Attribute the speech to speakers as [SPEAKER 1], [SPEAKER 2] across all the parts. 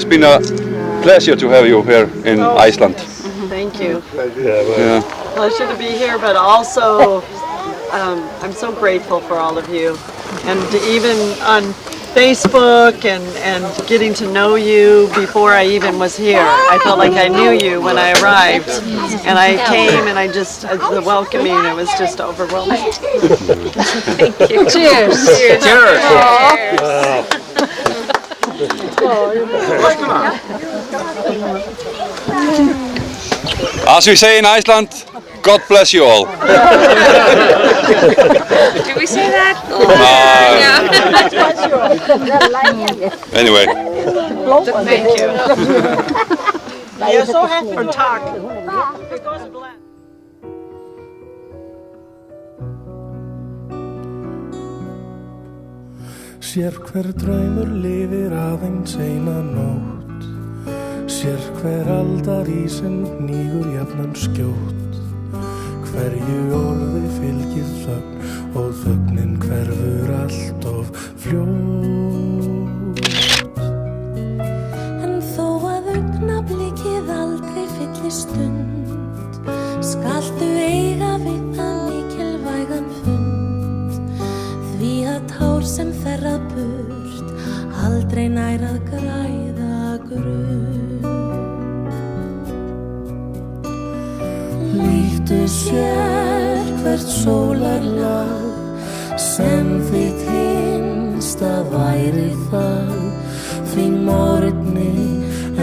[SPEAKER 1] it's been a pleasure to have you here in Iceland.
[SPEAKER 2] Thank you.
[SPEAKER 1] Yeah.
[SPEAKER 2] Pleasure to be here, but also I'm so grateful for all of you. And even on Facebook and getting to know you before I even was here. I felt like I knew you when I arrived. And I came and the welcoming, it was just overwhelming.
[SPEAKER 3] Thank you. Cheers.
[SPEAKER 1] Cheers. As we say in Iceland, God bless you all.
[SPEAKER 3] Did we say that?
[SPEAKER 1] Anyway.
[SPEAKER 2] Thank you. You're so happy to talk.
[SPEAKER 4] Sér hver draumur lifir aðeins eina nótt. Sér hver aldarísinn hnígur jafnan skjótt. Hverju orði fylgir þögn og þögnin hverfur allt of fljótt.
[SPEAKER 5] En þó að augnablikið aldrei fylli stund, skaltu eiga við það mikilvægan fund. Því að tár sem þerrað burt aldrei nær að græða grunn.
[SPEAKER 4] Líttu sér hvert sólarlag sem þitt hinsta væri það, því morgni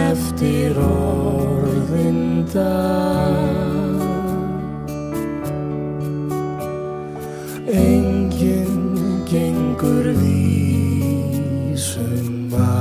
[SPEAKER 4] eftir orðinn dag. Enginn gengur vísum að.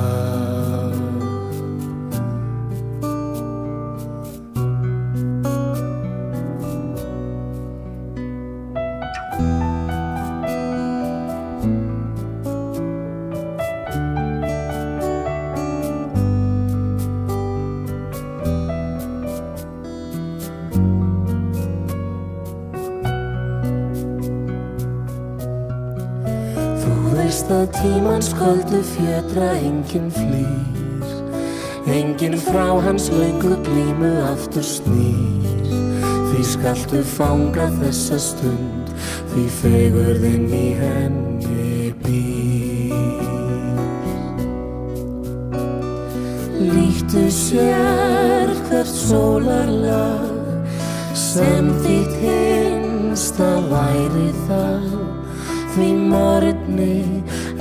[SPEAKER 4] Að tímans köldu fjötra enginn flýr, enginn frá hans löngu glímu aftur snýr. Því skaltu fanga þessa stund, því fegurðin í henni býr. Líttu sér hvert sólarlag sem þitt hinsta væri það, því morgni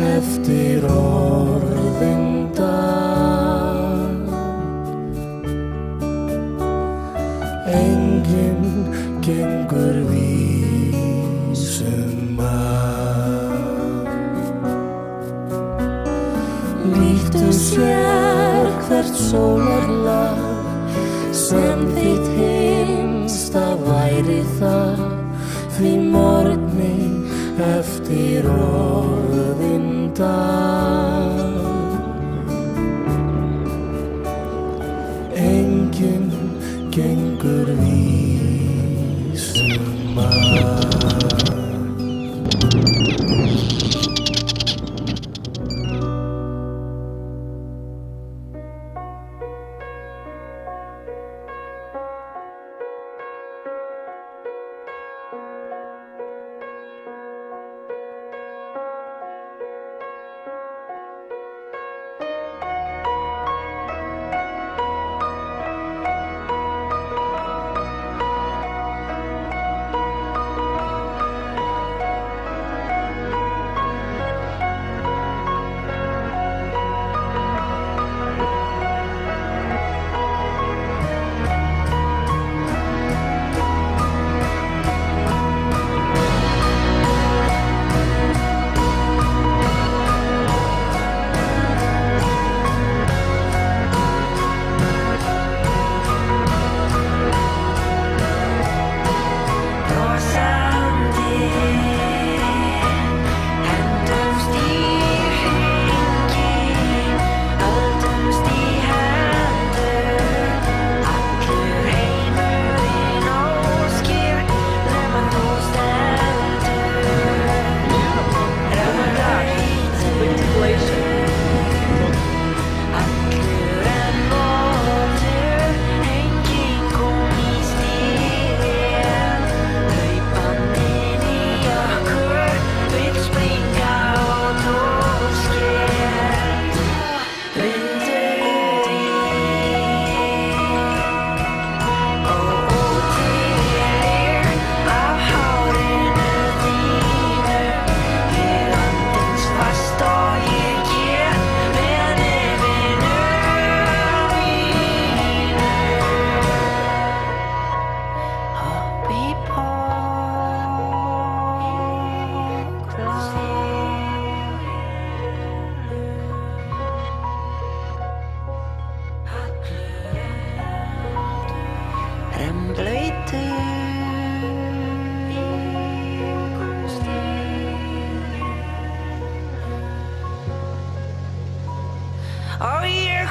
[SPEAKER 4] eftir orðinn dag. Enginn gengur vísum að. Líttu sér hvert sólarlag sem þitt hinsta væri það, því morgni eftir orðinn dag. Enginn gengur vísum að.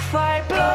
[SPEAKER 4] If I blow